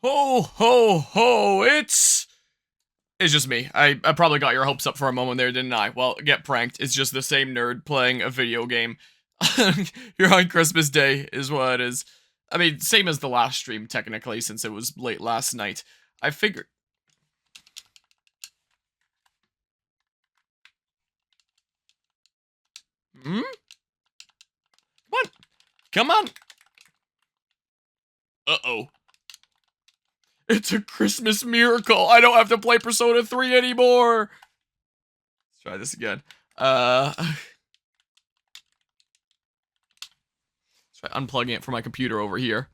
Ho, ho, ho, it's just me. I probably got your hopes up for a moment there, didn't I? Well, get pranked. It's just the same nerd playing a video game. Here on Christmas Day is what it is. I mean, same as the last stream, technically, since it was late last night. I figured... Hmm? Come on. Come on. Uh-oh. It's a Christmas miracle. I don't have to play Persona 3 anymore. Let's try this again. Let's try unplugging it from my computer over here.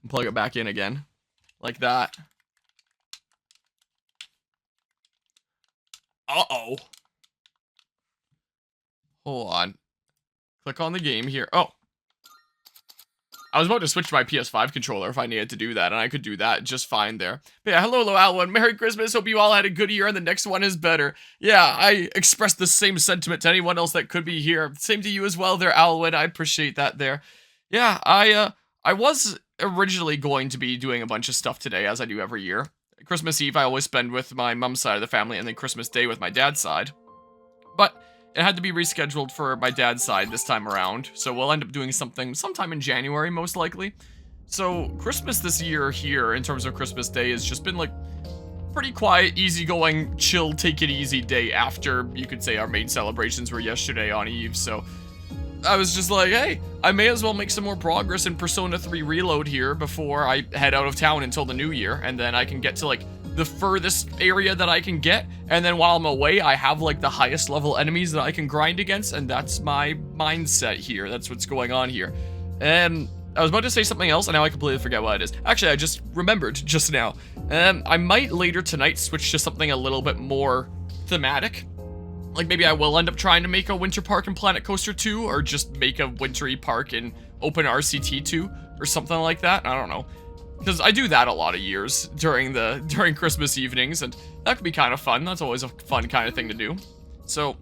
And plug it back in again. Like that. Uh-oh. Hold on. Click on the game here. Oh. I was about to switch to my PS5 controller if I needed to do that, and I could do that just fine there. But yeah, hello, Alwyn. Merry Christmas. Hope you all had a good year, and the next one is better. Yeah, I expressed the same sentiment to anyone else that could be here. Same to you as well there, Alwyn. I appreciate that there. Yeah, I was originally going to be doing a bunch of stuff today, as I do every year. Christmas Eve, I always spend with my mom's side of the family, and then Christmas Day with my dad's side. But it had to be rescheduled for my dad's side this time around, so we'll end up doing something sometime in January, most likely. So, Christmas this year here, in terms of Christmas Day, has just been, like, pretty quiet, easygoing, chill, take it easy day after, you could say, our main celebrations were yesterday on Eve, so I was just like, hey, I may as well make some more progress in Persona 3 Reload here before I head out of town until the new year, and then I can get to, like, the furthest area that I can get, and then while I'm away, I have, like, the highest level enemies that I can grind against, and that's my mindset here. That's what's going on here. And I was about to say something else, and now I completely forget what it is. Actually, I just remembered just now. I might later tonight switch to something a little bit more thematic. Like, maybe I will end up trying to make a winter park in Planet Coaster 2, or just make a wintry park in Open RCT 2, or something like that. I don't know. Because I do that a lot of years during Christmas evenings, and that could be kind of fun. That's always a fun kind of thing to do. So,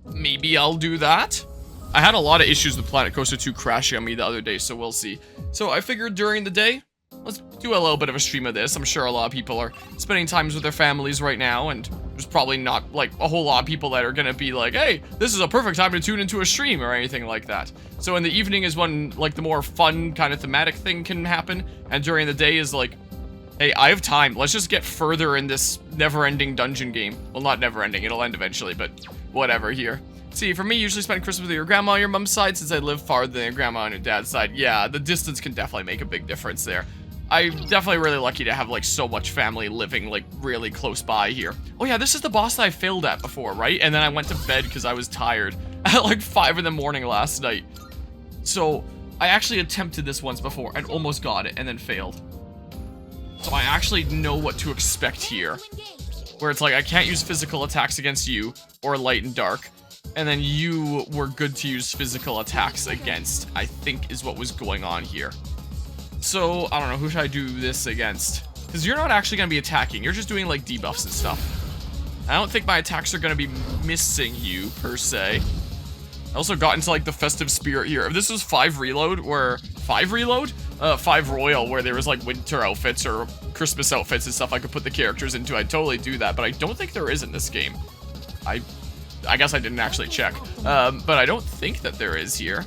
maybe I'll do that. I had a lot of issues with Planet Coaster 2 crashing on me the other day, so we'll see. So I figured during the day, let's do a little bit of a stream of this. I'm sure a lot of people are spending times with their families right now, and there's probably not, like, a whole lot of people that are gonna be like, hey, this is a perfect time to tune into a stream or anything like that. So in the evening is when, like, the more fun kind of thematic thing can happen, and during the day is like, hey, I have time. Let's just get further in this never-ending dungeon game. Well, not never-ending. It'll end eventually, but whatever here. See, for me, usually spend Christmas with your grandma on your mom's side, since I live farther than your grandma on your dad's side. Yeah, the distance can definitely make a big difference there. I'm definitely really lucky to have, like, so much family living, like, really close by here. Oh yeah, this is the boss that I failed at before, right? And then I went to bed because I was tired at, like, 5 in the morning last night. So, I actually attempted this once before and almost got it and then failed. So I actually know what to expect here. Where it's like, I can't use physical attacks against you, or light and dark. And then you were good to use physical attacks against, I think is what was going on here. So, I don't know, who should I do this against? Because you're not actually going to be attacking, you're just doing, like, debuffs and stuff. I don't think my attacks are going to be missing you, per se. I also got into, like, the festive spirit here. If this was 5 Reload, where... 5 Reload? 5 Royal, where there was, like, winter outfits or Christmas outfits and stuff I could put the characters into, I'd totally do that, but I don't think there is in this game. I guess I didn't actually check. But I don't think that there is here.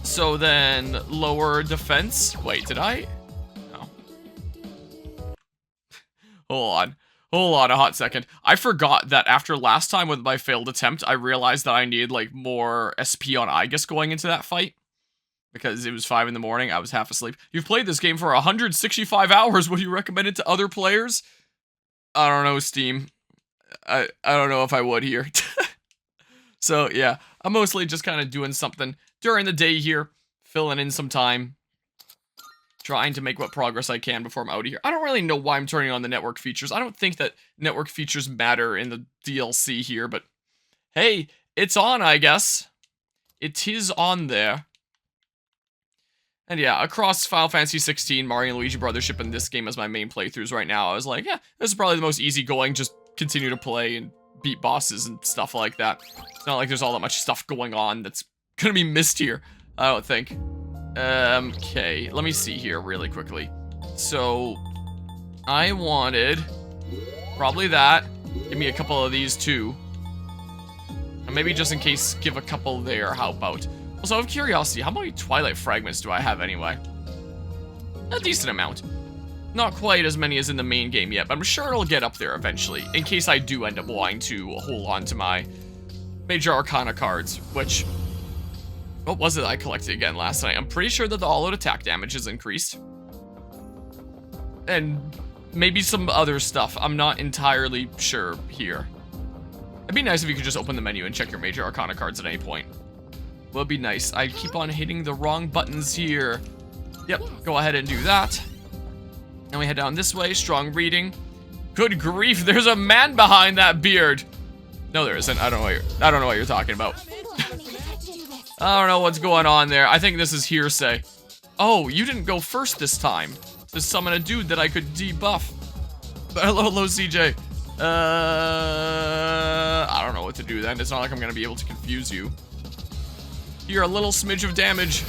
So then, lower defense. Wait, did I? No. Hold on a hot second. I forgot that after last time with my failed attempt, I realized that I needed, like, more SP on Aigis going into that fight. Because it was 5 in the morning, I was half asleep. You've played this game for 165 hours. Would you recommend it to other players? I don't know, Steam. I don't know if I would here. So, yeah. I'm mostly just kind of doing something during the day here. Filling in some time. Trying to make what progress I can before I'm out of here. I don't really know why I'm turning on the network features. I don't think that network features matter in the DLC here, but hey, it's on, I guess. It is on there. And yeah, across Final Fantasy 16, Mario and Luigi Brothership, and this game as my main playthroughs right now, I was like, yeah, this is probably the most easygoing, just continue to play and beat bosses and stuff like that. It's not like there's all that much stuff going on that's gonna be missed here, I don't think. Okay, let me see here really quickly. So I wanted probably that. Give me a couple of these too. And maybe just in case, give a couple there. How about? Also, out of curiosity, how many Twilight fragments do I have anyway? A decent amount. Not quite as many as in the main game yet, but I'm sure it'll get up there eventually, in case I do end up wanting to hold on to my Major Arcana cards, which... What was it I collected again last night? I'm pretty sure that the all-out attack damage is increased. And maybe some other stuff. I'm not entirely sure here. It'd be nice if you could just open the menu and check your Major Arcana cards at any point. Would be nice. I keep on hitting the wrong buttons here. Yep, go ahead and do that. And we head down this way. Strong reading. Good grief, there's a man behind that beard. No, there isn't. I don't know what you're talking about. I don't know what's going on there. I think this is hearsay. Oh, you didn't go first this time to summon a dude that I could debuff. But hello, CJ. I don't know what to do then. It's not like I'm gonna be able to confuse you. You're a little smidge of damage.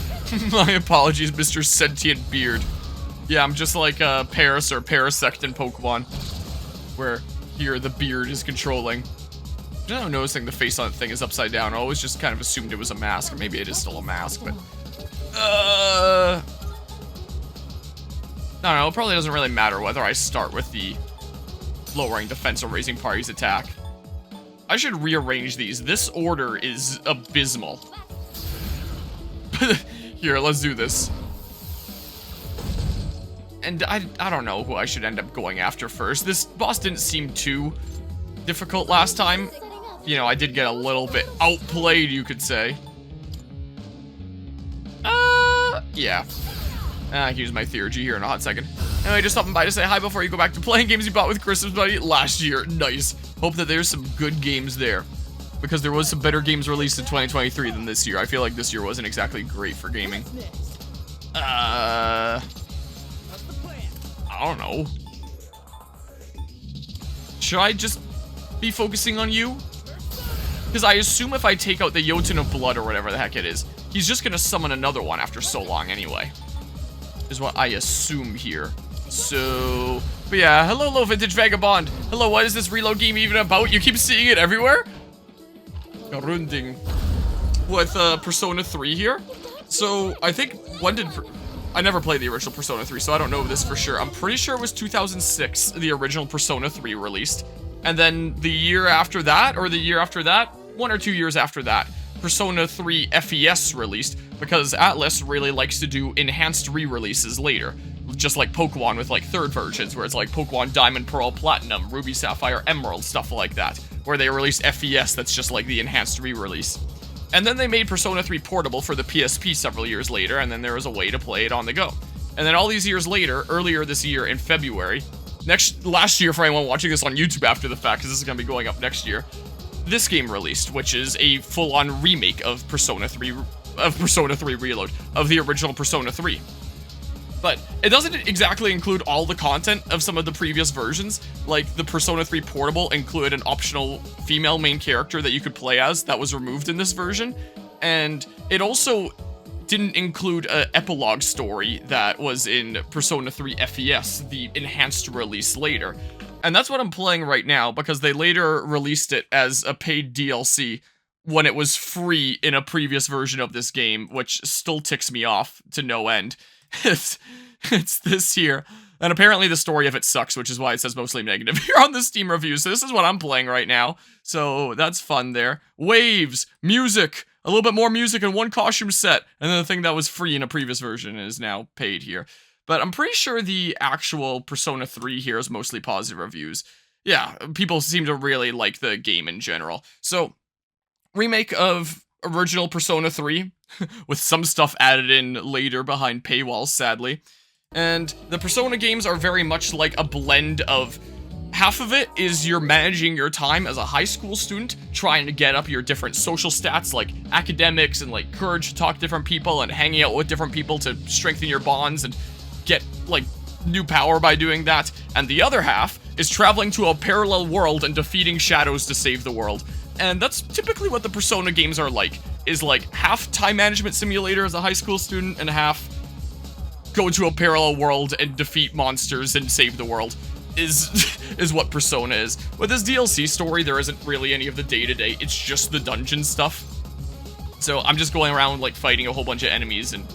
My apologies, Mr. Sentient Beard. Yeah, I'm just like Paris or Parasect in Pokemon, where here the beard is controlling. Now I'm noticing the face on the thing is upside down. I always just kind of assumed it was a mask. Maybe it is still a mask, but... No, it probably doesn't really matter whether I start with the lowering defense or raising party's attack. I should rearrange these. This order is abysmal. Here, let's do this. And I don't know who I should end up going after first. This boss didn't seem too difficult last time. You know, I did get a little bit outplayed, you could say. Yeah. I can use my theurgy here in a hot second. Anyway, just stopping by to say hi before you go back to playing games you bought with Christmas money last year. Nice. Hope that there's some good games there. Because there was some better games released in 2023 than this year. I feel like this year wasn't exactly great for gaming. I don't know. Should I just be focusing on you? Because I assume if I take out the Jotun of Blood or whatever the heck it is, he's just going to summon another one after so long anyway. Is what I assume here. So, but yeah, hello, Low Vintage Vagabond. Hello, what is this reload game even about? You keep seeing it everywhere? Runding. With Persona 3 here. So, I think, when did... I never played the original Persona 3, so I don't know this for sure. I'm pretty sure it was 2006, the original Persona 3 released. And then the year after that, or the year after that, 1 or 2 years after that, Persona 3 FES released, because Atlus really likes to do enhanced re-releases later. Just like Pokemon with like third versions, where it's like Pokemon Diamond, Pearl, Platinum, Ruby, Sapphire, Emerald, stuff like that. Where they released FES that's just like the enhanced re-release. And then they made Persona 3 portable for the PSP several years later, and then there was a way to play it on the go. And then all these years later, earlier this year in February, last year for anyone watching this on YouTube after the fact, because this is going to be going up next year, this game released, which is a full-on remake of Persona 3 Reload, of the original Persona 3. But it doesn't exactly include all the content of some of the previous versions. Like, the Persona 3 Portable included an optional female main character that you could play as that was removed in this version. And it also didn't include an epilogue story that was in Persona 3 FES, the enhanced release later. And that's what I'm playing right now, because they later released it as a paid DLC when it was free in a previous version of this game, which still ticks me off to no end. It's this here. And apparently the story of it sucks, which is why it says mostly negative here on the Steam review. So this is what I'm playing right now. So that's fun there. Waves, music, a little bit more music and one costume set. And then the thing that was free in a previous version is now paid here. But I'm pretty sure the actual Persona 3 here is mostly positive reviews. Yeah, people seem to really like the game in general. So, remake of original Persona 3, with some stuff added in later behind paywalls, sadly. And the Persona games are very much like a blend of... half of it is you're managing your time as a high school student, trying to get up your different social stats, like academics and like courage to talk to different people and hanging out with different people to strengthen your bonds and get, like, new power by doing that. And the other half is traveling to a parallel world and defeating shadows to save the world. And that's typically what the Persona games are like, is like half time management simulator as a high school student and half go into a parallel world and defeat monsters and save the world is what Persona is. With this DLC story, there isn't really any of the day-to-day, it's just the dungeon stuff. So I'm just going around, like, fighting a whole bunch of enemies and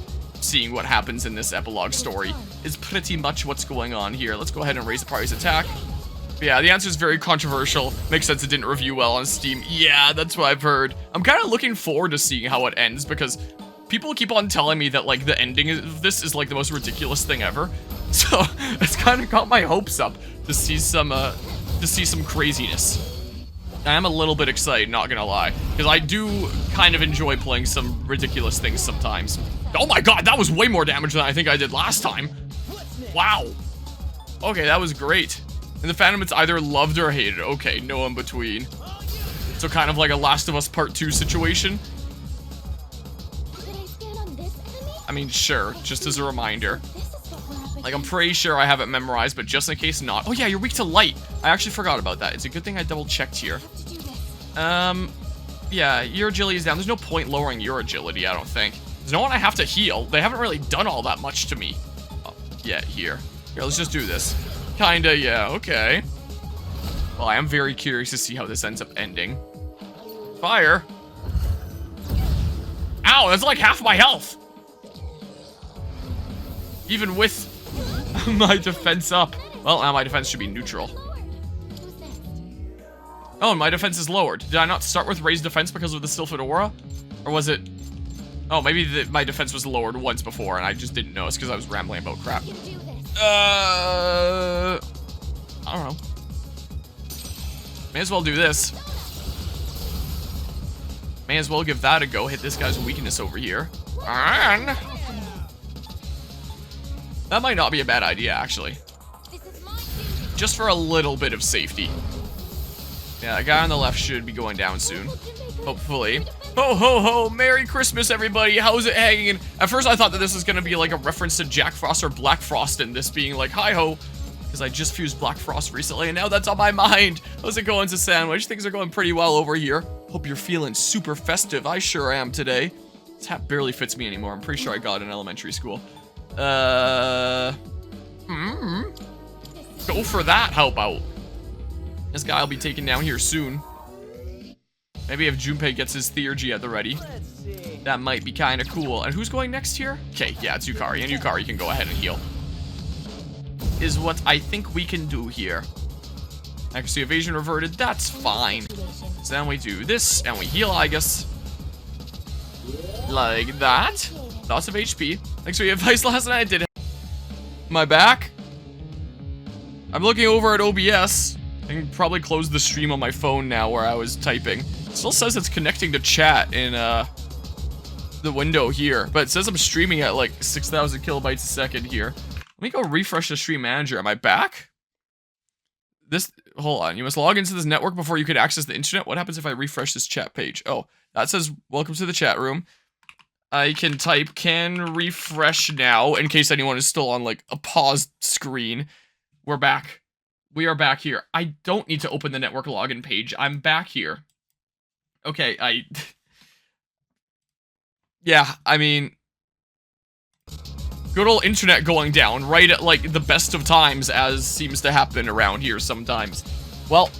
seeing what happens in this epilogue story is pretty much what's going on here. Let's go ahead and raise the party's attack. But yeah, the answer is very controversial. Makes sense it didn't review well on Steam. Yeah, that's what I've heard. I'm kind of looking forward to seeing how it ends because people keep on telling me that, like, the ending of this is, like, the most ridiculous thing ever. So it's kind of got my hopes up to see some craziness. I am a little bit excited, not gonna lie, because I do kind of enjoy playing some ridiculous things sometimes. Oh my god, that was way more damage than I think I did last time. Wow. Okay, that was great. And the Phantom, it's either loved or hated. Okay, no in between. So kind of like a Last of Us Part 2 situation. I mean, sure, just as a reminder. Like, I'm pretty sure I have it memorized, but just in case not. Oh yeah, you're weak to light. I actually forgot about that. It's a good thing I double-checked here. Yeah, your agility is down. There's no point lowering your agility, I don't think. There's no one I have to heal. They haven't really done all that much to me. Oh, yeah, here. Here, let's just do this. Kinda, yeah, okay. Well, I am very curious to see how this ends up ending. Fire. Ow, that's like half my health. Even with my defense up. Well, now my defense should be neutral. Oh, and my defense is lowered. Did I not start with raised defense because of the Sylphid Aura? Or was it... Oh, maybe my defense was lowered once before and I just didn't notice because I was rambling about crap. I don't know. May as well do this. May as well give that a go. Hit this guy's weakness over here. And... that might not be a bad idea, actually. Just for a little bit of safety. Yeah, the guy on the left should be going down soon. Hopefully. Ho, ho, ho! Merry Christmas, everybody! How's it hanging? At first, I thought that this was gonna be like a reference to Jack Frost or Black Frost, and this being like, hi-ho! Because I just fused Black Frost recently, and now that's on my mind! How's it going, to Sandwich? Things are going pretty well over here. Hope you're feeling super festive. I sure am today. This hat barely fits me anymore. I'm pretty sure I got it in elementary school. Go for that, how about? This guy will be taken down here soon. Maybe if Junpei gets his Theurgy at the ready. That might be kind of cool. And who's going next here? Okay, yeah, it's Yukari. And Yukari can go ahead and heal. Is what I think we can do here. Accuracy evasion reverted. That's fine. So then we do this, and we heal Aigis. Like that. Lots of HP. Thanks for your advice last night. I did it. Am I back? I'm looking over at OBS. I can probably close the stream on my phone now where I was typing. It still says it's connecting to chat in the window here, but it says I'm streaming at like 6,000 kilobytes a second here. Let me go refresh the stream manager. Am I back? Hold on. You must log into this network before you can access the internet. What happens if I refresh this chat page? Oh, that says welcome to the chat room. I can type can refresh now in case anyone is still on like a paused screen. We're back. We are back here. I don't need to open the network login page. I'm back here. Okay, yeah, I mean... good old internet going down right at, like, the best of times, as seems to happen around here sometimes. Well,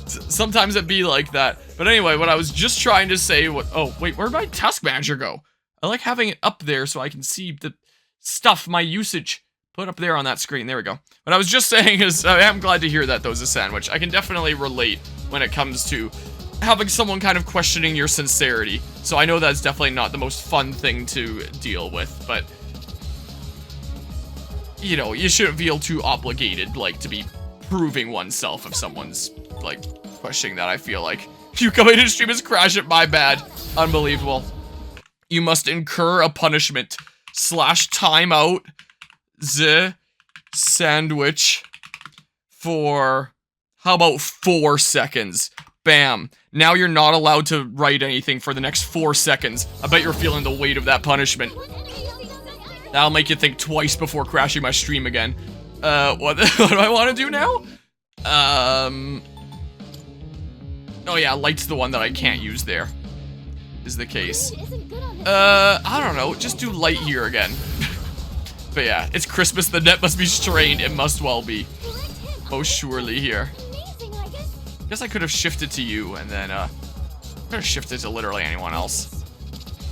sometimes it be like that. But anyway, what I was just trying to say... oh, wait, where'd my task manager go? I like having it up there so I can see the stuff, my usage... put up there on that screen. There we go. What I was just saying is, I am glad to hear that, though, as a sandwich. I can definitely relate when it comes to having someone kind of questioning your sincerity. So I know that's definitely not the most fun thing to deal with, but... you know, you shouldn't feel too obligated, like, to be proving oneself if someone's, like, questioning that, I feel like. You coming to stream is crash it, my bad. Unbelievable. You must incur a punishment. / timeout. The sandwich for how about 4 seconds? Bam. Now you're not allowed to write anything for the next 4 seconds. I bet you're feeling the weight of that punishment. That'll make you think twice before crashing my stream again. What do I want to do now? Oh yeah, light's the one that I can't use there. Is the case. I don't know, just do light here again. But yeah, it's Christmas. The net must be strained. It must well be. Most surely here. Guess I could have shifted to you and then could have shifted to literally anyone else.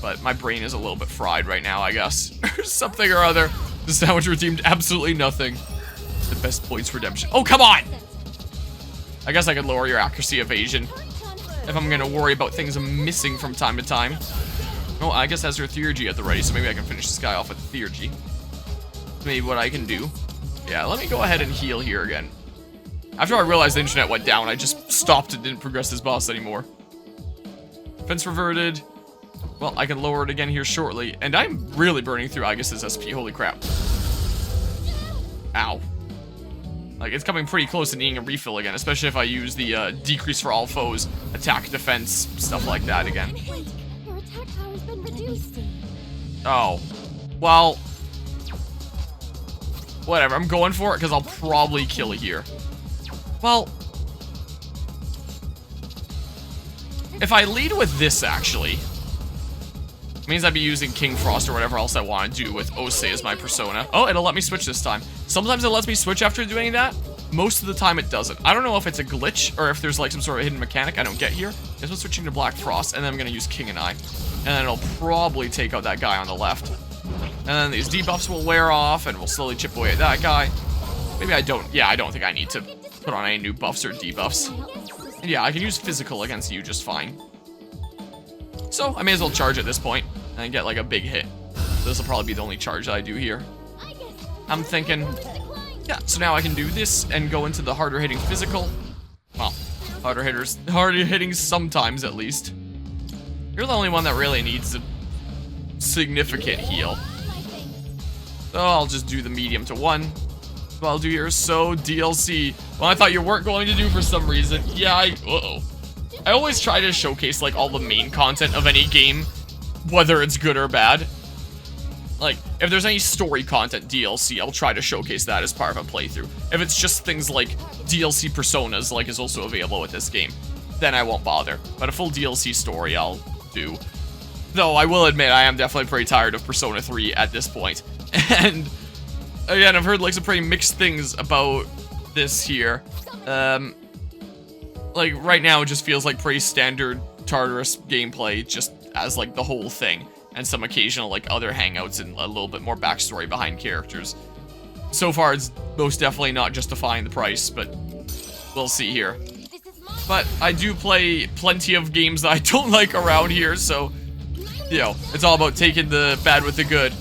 But my brain is a little bit fried right now, I guess. Something or other. The sandwich redeemed absolutely nothing. The best points redemption. Oh, come on! I guess I could lower your accuracy evasion if I'm gonna worry about things missing from time to time. Oh, I guess has her theurgy at the ready, so maybe I can finish this guy off with theurgy. Maybe what I can do. Yeah, let me go ahead and heal here again. After I realized the internet went down, I just stopped and didn't progress this boss anymore. Fence reverted. Well, I can lower it again here shortly. And I'm really burning through Aigis' SP. Holy crap. Ow. Like, it's coming pretty close to needing a refill again, especially if I use the decrease for all foes, attack, defense, stuff like that again. Wait, your attack power's been reduced. Oh. Well. Whatever, I'm going for it because I'll probably kill it here. Well. If I lead with this, actually, it means I'd be using King Frost or whatever else I want to do with Ose as my persona. Oh, it'll let me switch this time. Sometimes it lets me switch after doing that. Most of the time it doesn't. I don't know if it's a glitch or if there's like some sort of hidden mechanic I don't get here. I guess I'm switching to Black Frost, and then I'm going to use King and I. And then it'll probably take out that guy on the left. And then these debuffs will wear off, and we'll slowly chip away at that guy. Maybe I don't. Yeah, I don't think I need to put on any new buffs or debuffs. And yeah, I can use physical against you just fine. So I may as well charge at this point and get like a big hit. This will probably be the only charge that I do here. I'm thinking, yeah, so now I can do this and go into the harder hitting physical. Well, harder hitting sometimes at least. You're the only one that really needs a significant heal. So I'll just do the medium to 1. What I'll do here is so DLC. Well, I thought you weren't going to do for some reason. Yeah, uh-oh. I always try to showcase like all the main content of any game, whether it's good or bad. Like, if there's any story content DLC, I'll try to showcase that as part of a playthrough. If it's just things like DLC personas, like is also available with this game, then I won't bother. But a full DLC story I'll do. Though I will admit I am definitely pretty tired of Persona 3 at this point. And again, I've heard like some pretty mixed things about this here. Like right now it just feels like pretty standard Tartarus gameplay, just as like the whole thing. And some occasional like other hangouts and a little bit more backstory behind characters. So far it's most definitely not justifying the price, but we'll see here. But I do play plenty of games that I don't like around here, so you know, it's all about taking the bad with the good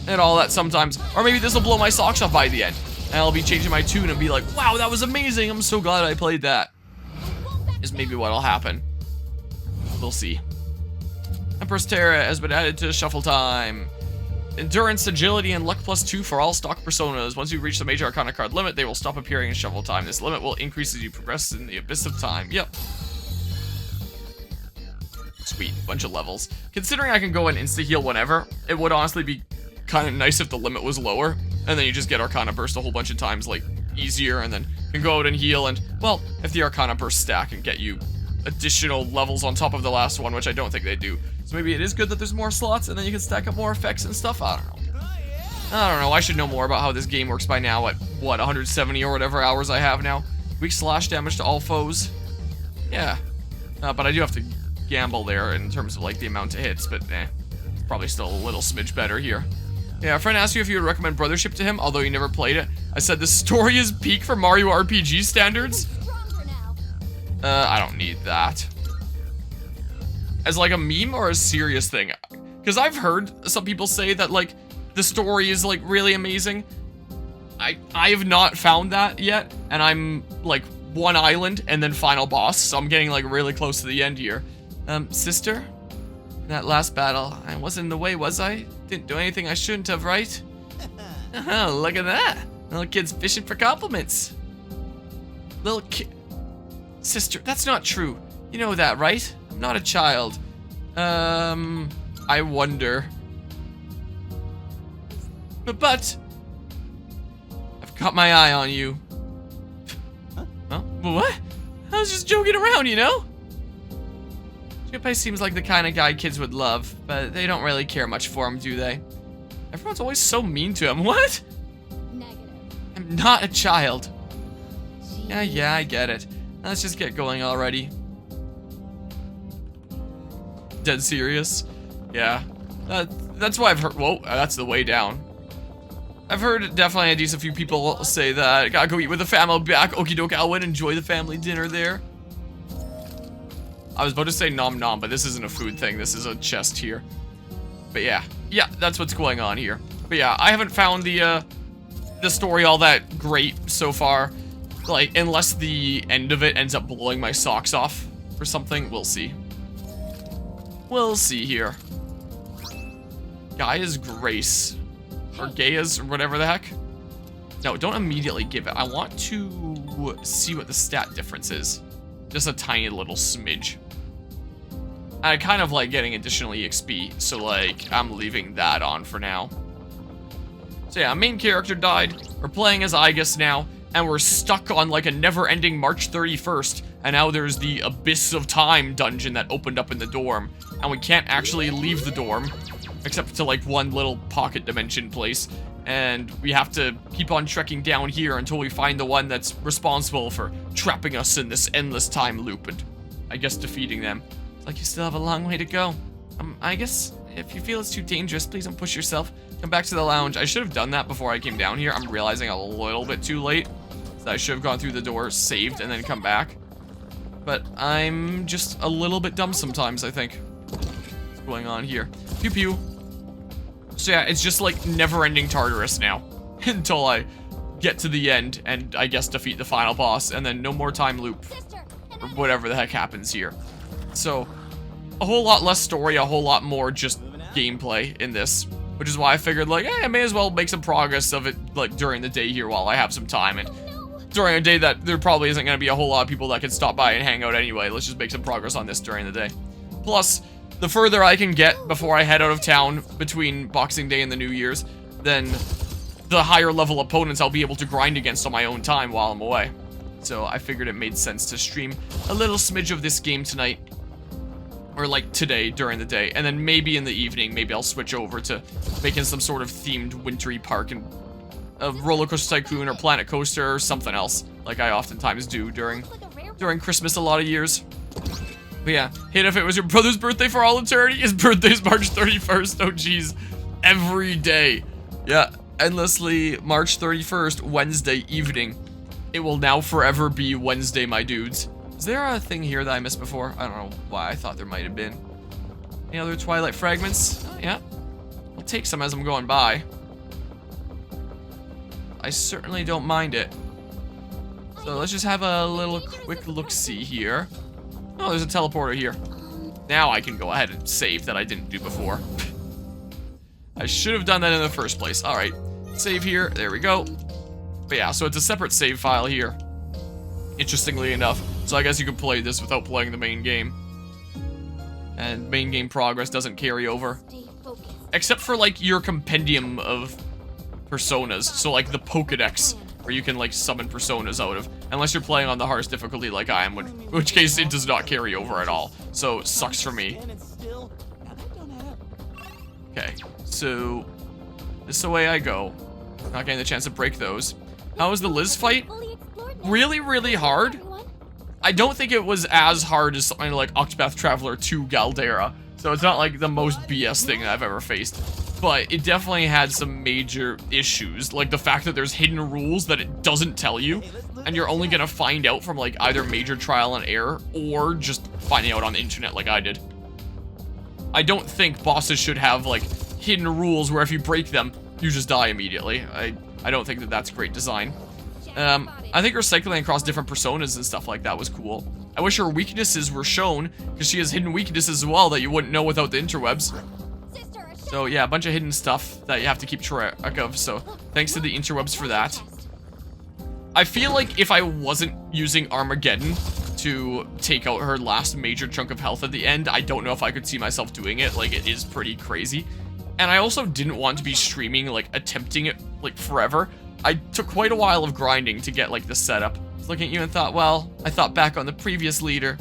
and all that sometimes. Or maybe this will blow my socks off by the end, and I'll be changing my tune and be like, wow, that was amazing, I'm so glad I played that. Is maybe what'll happen. We'll see. Empress Terra has been added to Shuffle Time. Endurance, Agility, and Luck +2 for all stock personas. Once you reach the Major Arcana card limit, they will stop appearing in Shuffle Time. This limit will increase as you progress in the Abyss of Time. Yep. Sweet, bunch of levels. Considering I can go and insta-heal whenever, it would honestly be kind of nice if the limit was lower, and then you just get Arcana Burst a whole bunch of times, like, easier, and then can go out and heal, and, well, if the Arcana Burst stack and get you additional levels on top of the last one, which I don't think they do. So maybe it is good that there's more slots, and then you can stack up more effects and stuff, I don't know. I should know more about how this game works by now at, what, 170 or whatever hours I have now. Weak slash damage to all foes. Yeah. But I do have to gamble there in terms of like the amount of hits, but probably still a little smidge better here. Yeah, a friend asked you if you would recommend Brothership to him, although you never played it. I said the story is peak for Mario RPG standards. I don't need that. As like a meme or a serious thing? Because I've heard some people say that like the story is like really amazing. I have not found that yet, and I'm like one island and then final boss, so I'm getting like really close to the end here. Sister? In that last battle, I wasn't in the way, was I? Didn't do anything I shouldn't have, right? Look at that. Little kid's fishing for compliments. Little kid. Sister, that's not true. You know that, right? I'm not a child. I wonder. But I've got my eye on you. Huh? Well, what? I was just joking around, you know? Junpei seems like the kind of guy kids would love, but they don't really care much for him, do they? Everyone's always so mean to him. What? Negative. I'm not a child. Yeah, I get it. Let's just get going already. Dead serious? Yeah. That's why I've heard. Whoa, that's the way down. I've heard definitely a decent few people say that. Gotta go eat with the fam. I'll be back. Okie doke, I'll win. Enjoy the family dinner there. I was about to say nom nom, but this isn't a food thing. This is a chest here. But yeah, that's what's going on here. But yeah, I haven't found the story all that great so far. Like, unless the end of it ends up blowing my socks off or something, we'll see. We'll see here. Gaia's Grace. Or Gaia's, or whatever the heck. No, don't immediately give it. I want to see what the stat difference is. Just a tiny little smidge. I kind of like getting additional EXP, so like, I'm leaving that on for now. So yeah, main character died. We're playing as Aigis now, and we're stuck on like a never-ending March 31st, and now there's the Abyss of Time dungeon that opened up in the dorm, and we can't actually leave the dorm, except to like one little pocket dimension place, and we have to keep on trekking down here until we find the one that's responsible for trapping us in this endless time loop, and I guess defeating them. It's like you still have a long way to go. I guess if you feel it's too dangerous, please don't push yourself. Come back to the lounge. I should have done that before I came down here. I'm realizing a little bit too late. So I should have gone through the door, saved, and then come back. But I'm just a little bit dumb sometimes, I think. What's going on here? Pew pew. So yeah, it's just like never-ending Tartarus now. Until I get to the end and I guess defeat the final boss, and then no more time loop. Or whatever the heck happens here. So, a whole lot less story, a whole lot more just gameplay in this. Which is why I figured, like, hey, I may as well make some progress of it, like, during the day here while I have some time. And during a day that there probably isn't going to be a whole lot of people that can stop by and hang out anyway. Let's just make some progress on this during the day. Plus, the further I can get before I head out of town between Boxing Day and the New Year's, then the higher level opponents I'll be able to grind against on my own time while I'm away. So I figured it made sense to stream a little smidge of this game tonight. Or like today during the day, and then maybe in the evening, maybe I'll switch over to making some sort of themed wintry park and a roller coaster tycoon or planet coaster or something else, like I oftentimes do during Christmas a lot of years. But yeah, hit if it was your brother's birthday for all eternity. His birthday's March 31st. Oh geez, every day. Yeah, endlessly March 31st, Wednesday evening. It will now forever be Wednesday, my dudes. Is there a thing here that I missed before? I don't know why I thought there might have been. Any other Twilight fragments? Yeah. I'll take some as I'm going by. I certainly don't mind it. So let's just have a little quick look-see here. Oh, there's a teleporter here. Now I can go ahead and save that I didn't do before. I should have done that in the first place. Alright. Save here. There we go. But yeah, so it's a separate save file here. Interestingly enough. So I guess you could play this without playing the main game. And main game progress doesn't carry over. Except for like your compendium of personas. So like the Pokedex, where you can like summon personas out of. Unless you're playing on the hardest difficulty like I am, in which case it does not carry over at all. So sucks for me. Okay, so this is the way I go. Not getting the chance to break those. How was the Liz fight? Really, really hard. I don't think it was as hard as something like Octopath Traveler 2 Galdera, so it's not like the most BS thing I've ever faced. But it definitely had some major issues, like the fact that there's hidden rules that it doesn't tell you, and you're only gonna find out from like either major trial and error, or just finding out on the internet like I did. I don't think bosses should have like hidden rules where if you break them, you just die immediately. I don't think that that's great design. I think her cycling across different personas and stuff like that was cool. I wish her weaknesses were shown, because she has hidden weaknesses as well that you wouldn't know without the interwebs. So yeah, a bunch of hidden stuff that you have to keep track of, so thanks to the interwebs for that. I feel like if I wasn't using Armageddon to take out her last major chunk of health at the end, I don't know if I could see myself doing it. Like, it is pretty crazy. And I also didn't want to be streaming, like, attempting it, like, forever. I took quite a while of grinding to get, like, the setup. I was looking at you and thought, well, I thought back on the previous leader.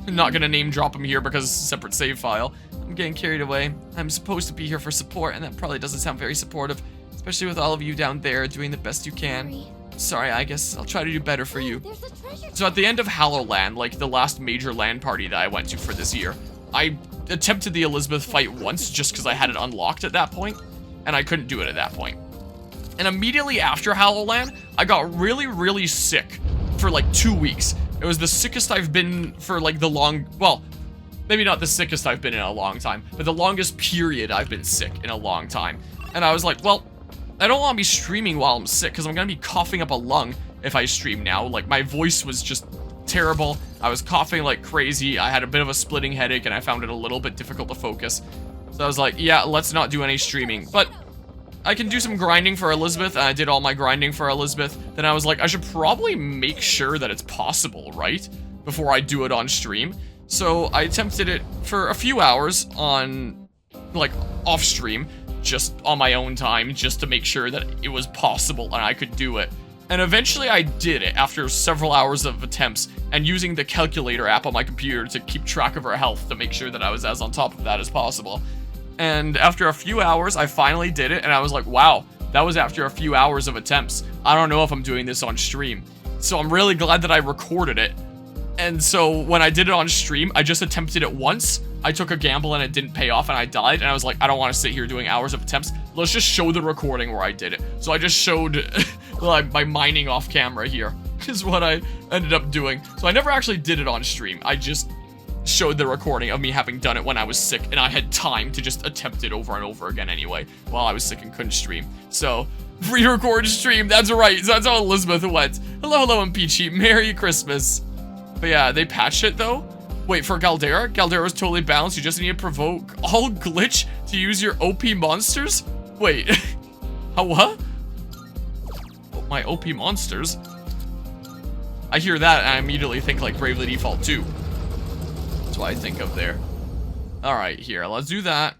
I'm not gonna name drop him here because it's a separate save file. I'm getting carried away. I'm supposed to be here for support, and that probably doesn't sound very supportive, especially with all of you down there doing the best you can. Sorry, Aigis. I'll try to do better for you. There's a treasure. So at the end of Hallowland, like the last major LAN party that I went to for this year, I attempted the Elizabeth fight once just because I had it unlocked at that point, and I couldn't do it at that point. And immediately after Hallowland, I got really, really sick for like 2 weeks. It was the sickest I've been for like well, maybe not the sickest I've been in a long time, but the longest period I've been sick in a long time. And I was like, well, I don't want to be streaming while I'm sick because I'm going to be coughing up a lung if I stream now. Like, my voice was just terrible. I was coughing like crazy. I had a bit of a splitting headache and I found it a little bit difficult to focus. So I was like, yeah, let's not do any streaming. But I can do some grinding for Elizabeth, and I did all my grinding for Elizabeth. Then I was like, I should probably make sure that it's possible, right? Before I do it on stream. So I attempted it for a few hours on, like, off stream, just on my own time, just to make sure that it was possible and I could do it. And eventually I did it after several hours of attempts and using the calculator app on my computer to keep track of her health to make sure that I was as on top of that as possible. And after a few hours, I finally did it, and I was like, wow, that was after a few hours of attempts. I don't know if I'm doing this on stream. So I'm really glad that I recorded it. And so when I did it on stream, I just attempted it once. I took a gamble and it didn't pay off and I died. And I was like, I don't want to sit here doing hours of attempts. Let's just show the recording where I did it. So I just showed my mining off camera here is what I ended up doing. So I never actually did it on stream. I just showed the recording of me having done it when I was sick, and I had time to just attempt it over and over again anyway while I was sick and couldn't stream. So, pre-record stream, that's right. So that's how Elizabeth went. Hello, hello, and Peachy. Merry Christmas. But yeah, they patched it though. Wait, for Galdera? Galdera's totally balanced. You just need to provoke all glitch to use your OP monsters? Wait. How, what? Oh, my OP monsters? I hear that and I immediately think like Bravely Default 2. That's what I think of there. Alright, here, let's do that.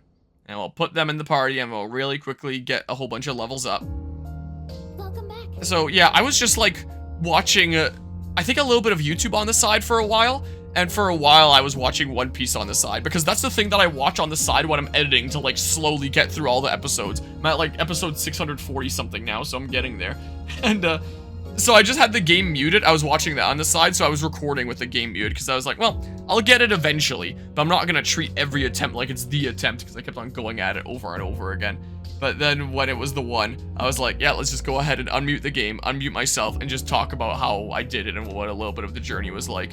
And we'll put them in the party and we'll really quickly get a whole bunch of levels up. Welcome back. So, yeah, I was just like watching, I think a little bit of YouTube on the side for a while. And for a while, I was watching One Piece on the side. Because that's the thing that I watch on the side when I'm editing to like slowly get through all the episodes. I'm at like episode 640 something now, so I'm getting there. And, so I just had the game muted. I was watching that on the side, so I was recording with the game muted because I was like, well, I'll get it eventually, but I'm not going to treat every attempt like it's the attempt because I kept on going at it over and over again. But then when it was the one, I was like, yeah, let's just go ahead and unmute the game, unmute myself, and just talk about how I did it and what a little bit of the journey was like.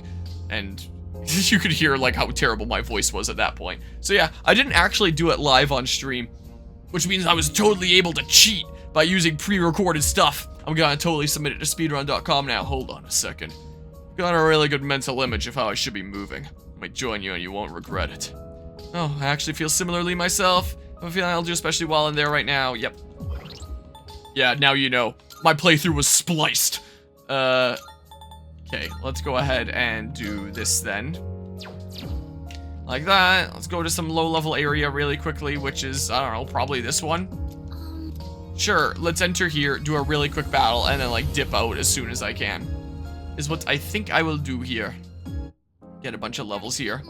And you could hear like how terrible my voice was at that point. So yeah, I didn't actually do it live on stream, which means I was totally able to cheat by using pre-recorded stuff. I'm gonna totally submit it to speedrun.com now. Hold on a second. Got a really good mental image of how I should be moving. I might join you and you won't regret it. Oh, I actually feel similarly myself. I'm feeling I'll do especially while in there right now. Yep. Yeah, now you know. My playthrough was spliced. Okay, let's go ahead and do this then. Like that. Let's go to some low-level area really quickly, which is, I don't know, probably this one. Sure, let's enter here, do a really quick battle, and then like dip out as soon as I can. Is what I think I will do here. Get a bunch of levels here.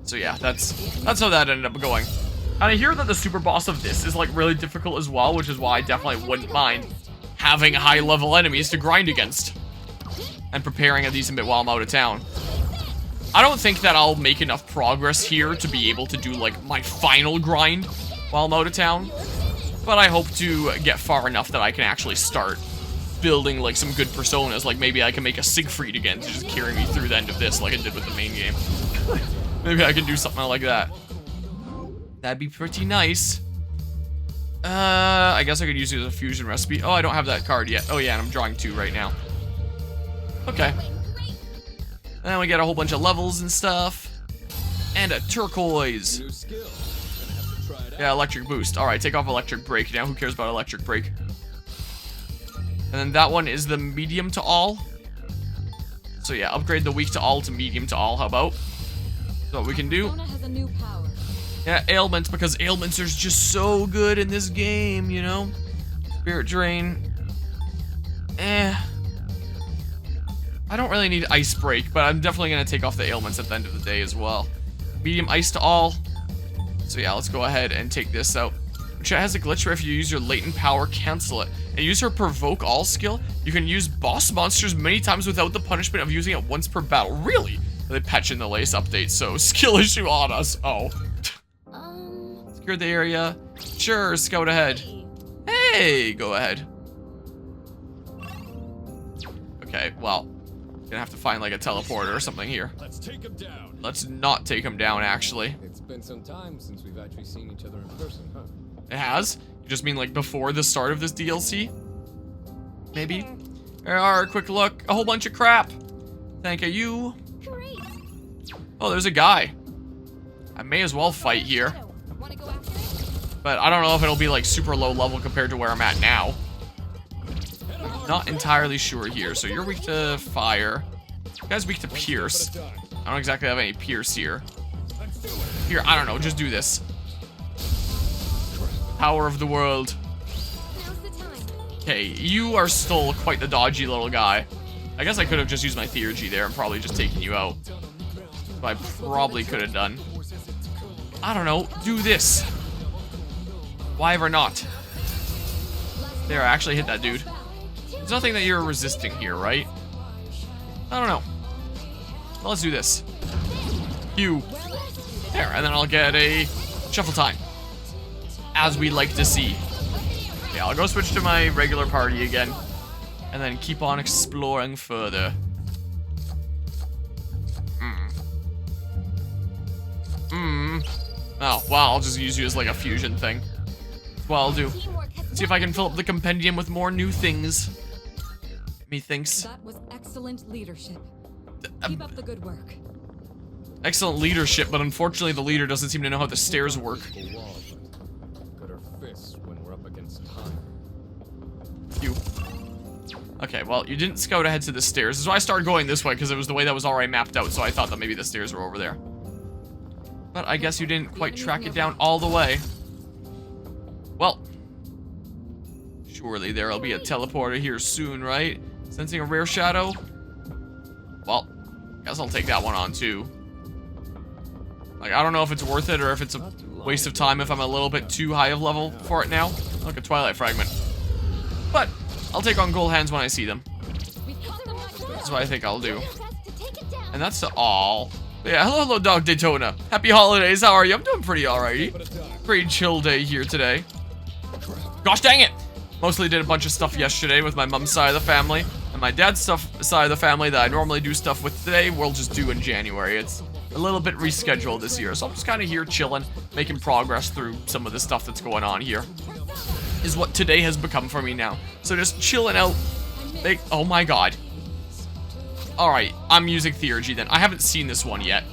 So yeah, that's how that ended up going. And I hear that the super boss of this is like really difficult as well, which is why I definitely wouldn't mind having high level enemies to grind against. And preparing a decent bit while I'm out of town. I don't think that I'll make enough progress here to be able to do like my final grind while I'm out of town. But I hope to get far enough that I can actually start building like some good personas. Like maybe I can make a Siegfried again to just carry me through the end of this like I did with the main game. Maybe I can do something like that. That'd be pretty nice. I guess I could use it as a fusion recipe. Oh, I don't have that card yet. Oh yeah, and I'm drawing 2 right now. Okay. And then we get a whole bunch of levels and stuff. And a turquoise. Yeah, electric boost. Alright, take off electric brake now. Who cares about electric brake? And then that one is the medium to all. So yeah, upgrade the weak to all to medium to all. How about? That's what we can do. Yeah, ailments, because ailments are just so good in this game, you know? Spirit drain. I don't really need ice break, but I'm definitely going to take off the ailments at the end of the day as well. Medium ice to all. So yeah, let's go ahead and take this out. Which has a glitch where if you use your latent power, cancel it. And use her provoke all skill, you can use boss monsters many times without the punishment of using it once per battle. Really? They patch in the latest update, so skill issue on us. Oh. Secure the area. Sure, scout ahead. Hey, go ahead. Okay, well, gonna have to find like a teleporter or something here. Let's take him down. Let's not take him down, actually. It's been some time since we've actually seen each other in person, huh? It has? You just mean like before the start of this DLC? Maybe? Alright, quick look. A whole bunch of crap. Thank you. Great. Oh, there's a guy. I may as well fight here. Wanna go after it? But I don't know if it'll be like super low level compared to where I'm at now. Not entirely sure here. So you're weak to fire. You guys weak to pierce. I don't exactly have any pierce here. Here, I don't know. Just do this. Power of the world. Now's the time. Okay, you are still quite the dodgy little guy. I guess I could have just used my theurgy there and probably just taken you out. But I probably could have done. I don't know. Do this. Why ever not? There, I actually hit that dude. There's nothing that you're resisting here, right? I don't know. Well, let's do this. You. There, and then I'll get a shuffle time. As we like to see. Yeah, I'll go switch to my regular party again. And then keep on exploring further. Oh, well, I'll just use you as like a fusion thing. Well, I'll do. See if I can fill up the compendium with more new things. Methinks. That was excellent leadership. Keep up the good work. Excellent leadership, but unfortunately the leader doesn't seem to know how the stairs work. Cut our fists when we're up against time. You. Okay, well, you didn't scout ahead to the stairs. So I started going this way because it was the way that was already mapped out, so I thought that maybe the stairs were over there. But I guess you didn't quite track it down all the way. Well, surely there'll be a teleporter here soon, right? Sensing a rare shadow? Well, guess I'll take that one on too. Like, I don't know if it's worth it or if it's a waste of time if I'm a little bit too high of level for it now. Like a Twilight Fragment. But I'll take on gold hands when I see them. That's what I think I'll do. And that's all. But yeah, hello Dog Daytona. Happy holidays, how are you? I'm doing pretty alrighty. Pretty chill day here today. Gosh dang it! Mostly did a bunch of stuff yesterday with my mom's side of the family. And my dad's side of the family that I normally do stuff with today, we'll just do in January. It's a little bit rescheduled this year. So I'm just kind of here chilling, making progress through some of the stuff that's going on here. Is what today has become for me now. So just chilling out. Oh my god. Alright, I'm using theurgy then. I haven't seen this one yet.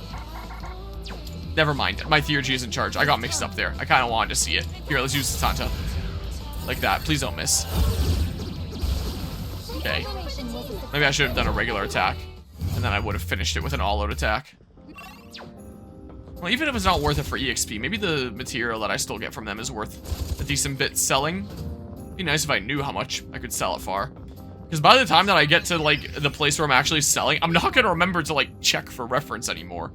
Never mind. My theurgy is in charge. I got mixed up there. I kind of wanted to see it. Here, let's use the Tanta. Like that. Please don't miss. Okay. Maybe I should have done a regular attack. And then I would have finished it with an all-out attack. Well, even if it's not worth it for EXP, maybe the material that I still get from them is worth a decent bit selling. It'd be nice if I knew how much I could sell it for. Because by the time that I get to, like, the place where I'm actually selling, I'm not going to remember to, like, check for reference anymore.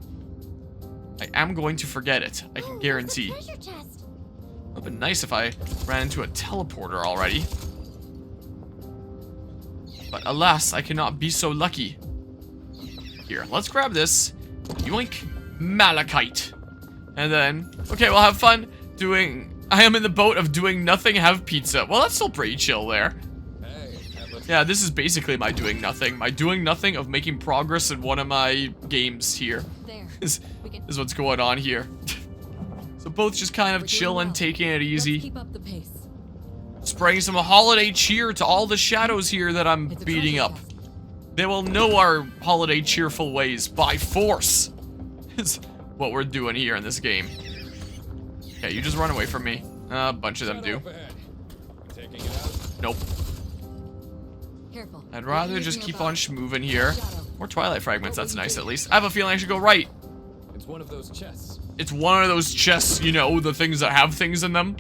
I am going to forget it. I can guarantee. It would have been nice if I ran into a teleporter already. But alas, I cannot be so lucky. Here, let's grab this. Yoink. Malachite. And then, okay, we'll have fun doing... I am in the boat of doing nothing, have pizza. Well, that's still pretty chill there. Yeah, this is basically my doing nothing. My doing nothing of making progress in one of my games here. Is what's going on here. So both just kind of chilling, taking it easy. Keep up the pace. Spraying some holiday cheer to all the shadows here that I'm beating up. They will know our holiday cheerful ways by force. Is what we're doing here in this game. Okay, you just run away from me. A bunch of them do. Nope. Careful. I'd rather just keep on schmoving here. More Twilight Fragments, that's nice at least. I have a feeling I should go right. It's one of those chests. It's one of those chests, you know, the things that have things in them.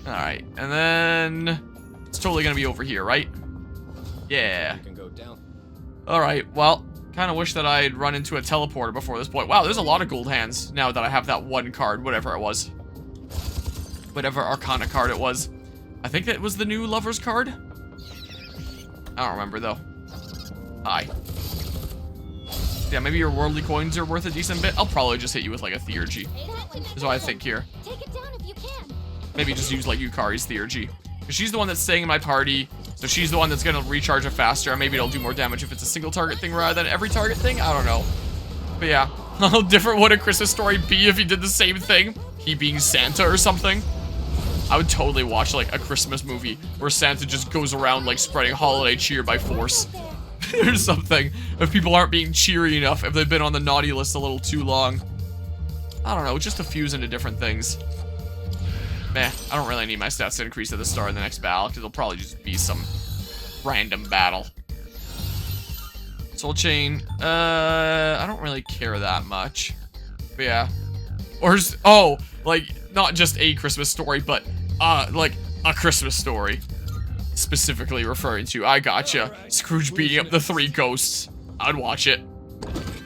Alright, and then... It's totally gonna be over here, right? Yeah. You can go down. Alright, well, Kind of wish that I'd run into a teleporter before this point. Wow, there's a lot of gold hands now that I have that one card, whatever it was. Whatever Arcana card it was. I think that was the new Lover's card. I don't remember, though. Hi. Yeah, maybe your worldly coins are worth a decent bit. I'll probably just hit you with, like, a Theurgy. That's what I think here. Take it down if you can. Maybe just use, like, Yukari's Theurgy. Because she's the one that's staying in my party, so she's the one that's going to recharge it faster, and maybe it'll do more damage if it's a single target thing rather than every target thing. I don't know. But yeah, how different would a Christmas story be if he did the same thing? He being Santa or something? I would totally watch, like, a Christmas movie where Santa just goes around, like, spreading holiday cheer by force. Or something. If people aren't being cheery enough, if they've been on the naughty list a little too long. I don't know, just to fuse into different things. Meh, I don't really need my stats to increase at the start of the next battle, because it'll probably just be some random battle. Soul Chain, I don't really care that much. But yeah. Or, oh, like, not just a Christmas story, but, like, a Christmas story. Specifically referring to, I gotcha. Scrooge beating up the 3 ghosts. I'd watch it.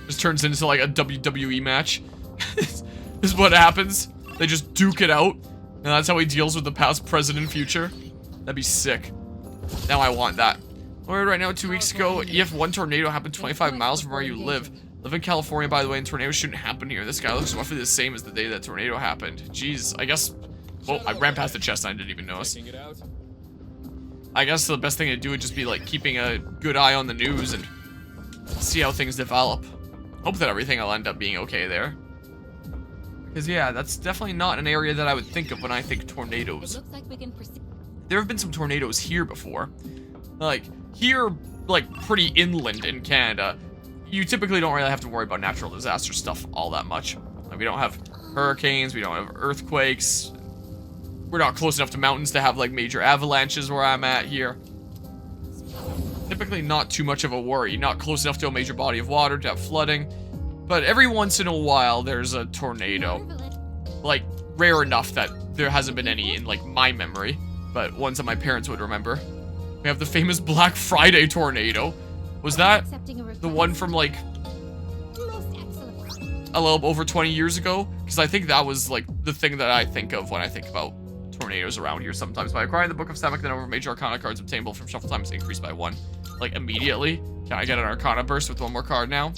Just turns into, like, a WWE match. This is what happens. They just duke it out. And that's how he deals with the past, present, and future. That'd be sick. Now I want that. Alright, right now, 2 weeks ago, EF1 tornado happened 25 miles from where you live. Live in California, by the way, and tornadoes shouldn't happen here. This guy looks roughly the same as the day that tornado happened. Jeez, I guess... Oh, I ran past the chest and I didn't even notice. Checking it out. I guess the best thing to do would just be, like, keeping a good eye on the news and see how things develop. Hope that everything will end up being okay there. Because, yeah, that's definitely not an area that I would think of when I think tornadoes. Looks like we can proceed. There have been some tornadoes here before. Like, here, like, pretty inland in Canada, you typically don't really have to worry about natural disaster stuff all that much. Like, we don't have hurricanes, we don't have earthquakes. We're not close enough to mountains to have, like, major avalanches where I'm at here. Typically not too much of a worry. Not close enough to a major body of water to have flooding. But every once in a while, there's a tornado. Like, rare enough that there hasn't been any in, like, my memory. But ones that my parents would remember. We have the famous Black Friday tornado. Was that the one from, like, Most excellent. a little over 20 years ago? Because I think that was, like, the thing that I think of when I think about tornadoes around here sometimes. By acquiring the Book of Samak, the number of major Arcana cards obtainable from shuffle time is increased by 1. Like, immediately. Can I get an Arcana burst with 1 more card now?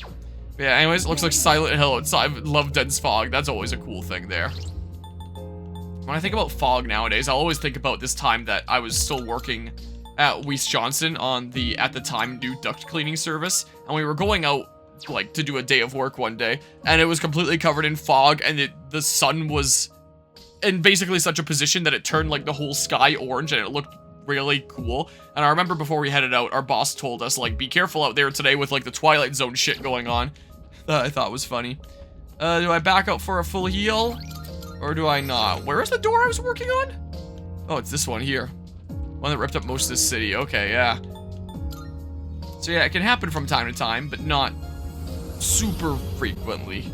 But yeah, anyways, it looks like Silent Hill. I love Dense Fog. That's always a cool thing there. When I think about fog nowadays, I always think about this time that I was still working at Weiss Johnson on the, at the time, new duct cleaning service. And we were going out, like, to do a day of work one day. And it was completely covered in fog. And the sun was in basically such a position that it turned, like, the whole sky orange. And it looked really cool. And I remember before we headed out, our boss told us, like, be careful out there today with, like, the Twilight Zone shit going on. That I thought was funny. Do I back up for a full heal? Or do I not? Where is the door I was working on? Oh, it's this one here. One that ripped up most of this city. Okay, yeah. So yeah, it can happen from time to time, but not super frequently.